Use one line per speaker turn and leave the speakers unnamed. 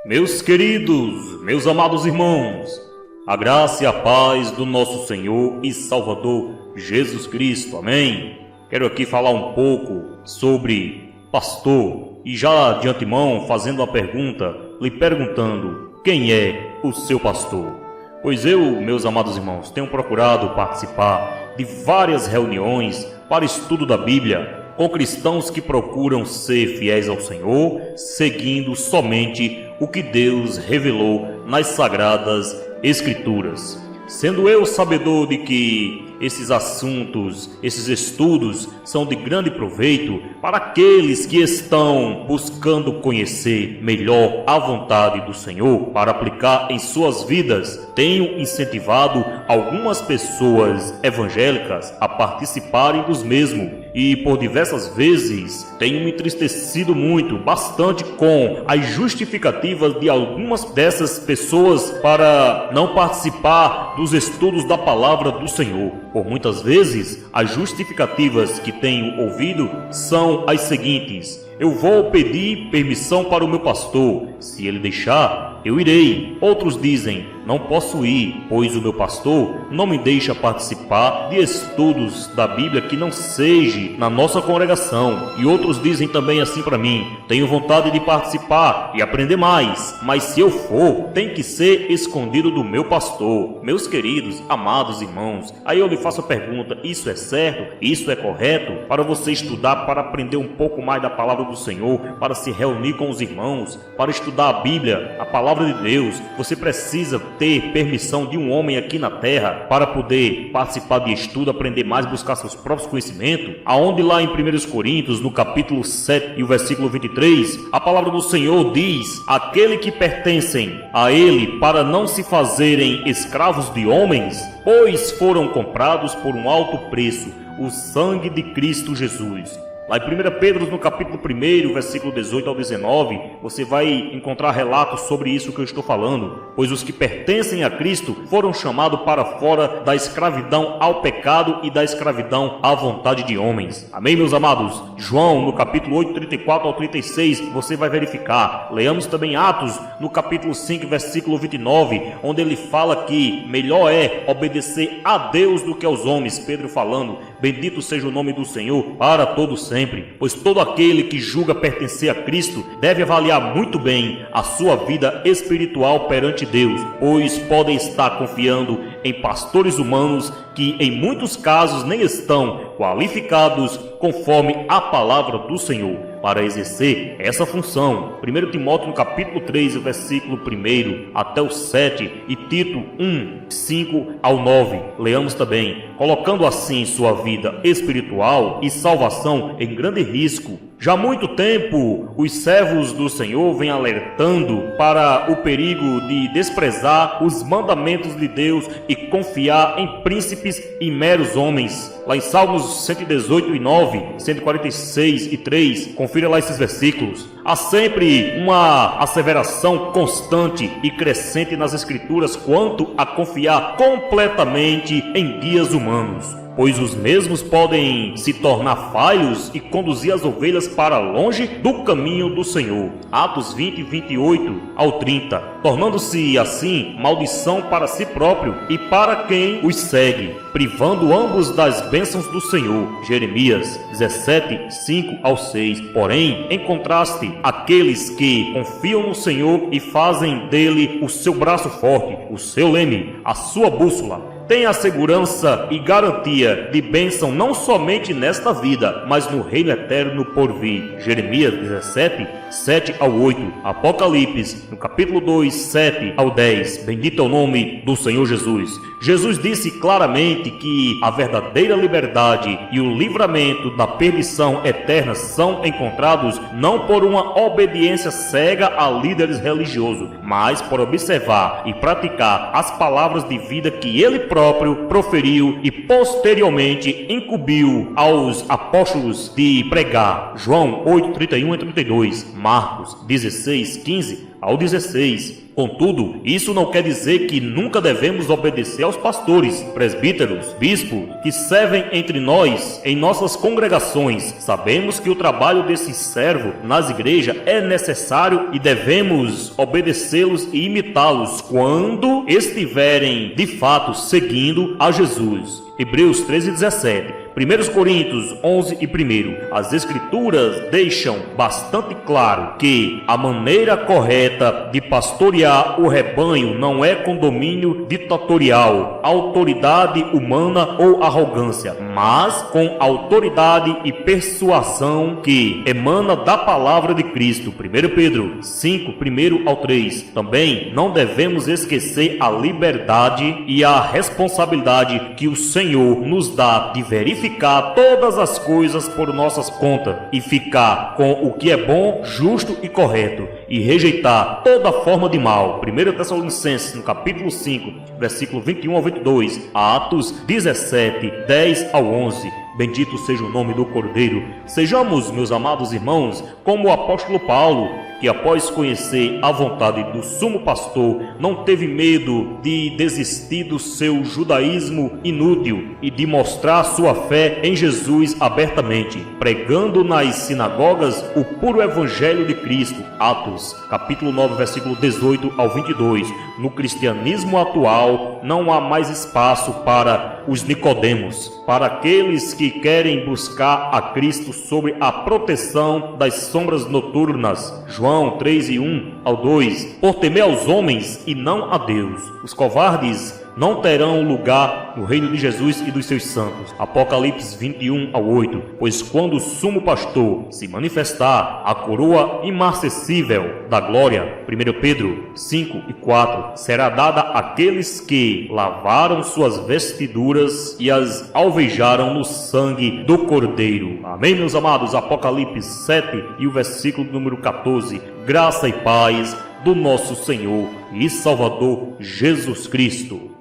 Meus queridos, meus amados irmãos, a graça e a paz do nosso Senhor e Salvador Jesus Cristo, amém? Quero aqui falar um pouco sobre pastor e já de antemão fazendo uma pergunta, lhe perguntando quem é o seu pastor? Pois eu, meus amados irmãos, tenho procurado participar de várias reuniões para estudo da Bíblia, com cristãos que procuram ser fiéis ao Senhor, seguindo somente o que Deus revelou nas Sagradas Escrituras. Sendo eu sabedor de que esses assuntos, esses estudos são de grande proveito para aqueles que estão buscando conhecer melhor a vontade do Senhor para aplicar em suas vidas, tenho incentivado algumas pessoas evangélicas a participarem dos mesmos e por diversas vezes tenho me entristecido bastante com as justificativas de algumas dessas pessoas para não participar dos estudos da palavra do Senhor. Por muitas vezes, as justificativas que tenho ouvido são as seguintes: eu vou pedir permissão para o meu pastor, se ele deixar, eu irei. Outros dizem, não posso ir, pois o meu pastor não me deixa participar de estudos da Bíblia que não seja na nossa congregação. E outros dizem também assim para mim, tenho vontade de participar e aprender mais, mas se eu for, tem que ser escondido do meu pastor. Meus queridos, amados irmãos, aí eu lhe faço a pergunta, isso é certo? Isso é correto? Para você estudar, para aprender um pouco mais da palavra do Senhor, para se reunir com os irmãos, para estudar a Bíblia, a palavra de Deus, você precisa ter permissão de um homem aqui na terra para poder participar de estudo, aprender mais, buscar seus próprios conhecimentos. Aonde lá em 1 Coríntios, no capítulo 7 e o versículo 23, a palavra do Senhor diz, aquele que pertencem a ele para não se fazerem escravos de homens, pois foram comprados por um alto preço, o sangue de Cristo Jesus. Lá em 1 Pedro, no capítulo 1, versículo 18 ao 19, você vai encontrar relatos sobre isso que eu estou falando. Pois os que pertencem a Cristo foram chamados para fora da escravidão ao pecado e da escravidão à vontade de homens. Amém, meus amados? João, no capítulo 8, 34 ao 36, você vai verificar. Leamos também Atos, no capítulo 5, versículo 29, onde ele fala que melhor é obedecer a Deus do que aos homens. Pedro falando, bendito seja o nome do Senhor para todos sempre. Pois todo aquele que julga pertencer a Cristo deve avaliar muito bem a sua vida espiritual perante Deus, pois podem estar confiando em pastores humanos que em muitos casos nem estão qualificados conforme a palavra do Senhor para exercer essa função. 1 Timóteo no capítulo 3, versículo 1 até o 7 e Tito 1, 5 ao 9. Leamos também, colocando assim sua vida espiritual e salvação em grande risco. Já há muito tempo, os servos do Senhor vêm alertando para o perigo de desprezar os mandamentos de Deus e confiar em príncipes e meros homens. Lá em Salmos 118 e 9, 146 e 3, confira lá esses versículos. Há sempre uma asseveração constante e crescente nas Escrituras quanto a confiar completamente em guias humanos, pois os mesmos podem se tornar falhos e conduzir as ovelhas para longe do caminho do Senhor. Atos 20, 28 ao 30, tornando-se assim maldição para si próprio e para quem os segue, privando ambos das bênçãos do Senhor. Jeremias 17, 5 ao 6. Porém, em contraste, aqueles que confiam no Senhor e fazem dele o seu braço forte, o seu leme, a sua bússola, tem a segurança e garantia de bênção não somente nesta vida, mas no reino eterno por vir. Jeremias 17, 7 ao 8. Apocalipse, no capítulo 2, 7 ao 10. Bendito é o nome do Senhor Jesus. Jesus disse claramente que a verdadeira liberdade e o livramento da perdição eterna são encontrados não por uma obediência cega a líderes religiosos, mas por observar e praticar as palavras de vida que ele próprio proferiu e posteriormente incumbiu aos apóstolos de pregar. João 8, 31 e 32, Marcos 16, 15, ao 16. Contudo, isso não quer dizer que nunca devemos obedecer aos pastores, presbíteros, bispos, que servem entre nós em nossas congregações. Sabemos que o trabalho desse servo nas igrejas é necessário e devemos obedecê-los e imitá-los quando estiverem de fato seguindo a Jesus. Hebreus 13:17. 1 Coríntios 11 e 1. As Escrituras deixam bastante claro que a maneira correta de pastorear o rebanho não é com domínio ditatorial, autoridade humana ou arrogância, mas com autoridade e persuasão que emana da palavra de Cristo. 1 Pedro 5, 1 ao 3. Também não devemos esquecer a liberdade e a responsabilidade que o Senhor nos dá de verificar todas as coisas por nossas contas e ficar com o que é bom, justo e correto e rejeitar toda forma de mal. 1 Tessalonicenses, no capítulo 5, versículo 21 ao 22, Atos 17, 10 ao 11. Bendito seja o nome do Cordeiro. Sejamos, meus amados irmãos, como o apóstolo Paulo, que após conhecer a vontade do sumo pastor, não teve medo de desistir do seu judaísmo inútil e de mostrar sua fé em Jesus abertamente, pregando nas sinagogas o puro evangelho de Cristo. Atos, capítulo 9, versículo 18 ao 22. No cristianismo atual, não há mais espaço para os Nicodemos, para aqueles que querem buscar a Cristo sobre a proteção das sombras noturnas. João 3 e 1 ao 2. Por temer aos homens e não a Deus. Os covardes não terão lugar no reino de Jesus e dos seus santos. Apocalipse 21 ao 8. Pois quando o sumo pastor se manifestar, a coroa imarcessível da glória, 1 Pedro 5 e 4, será dada àqueles que lavaram suas vestiduras e as alvejaram no sangue do Cordeiro. Amém, meus amados? Apocalipse 7 e o versículo número 14. Graça e paz do nosso Senhor e Salvador Jesus Cristo.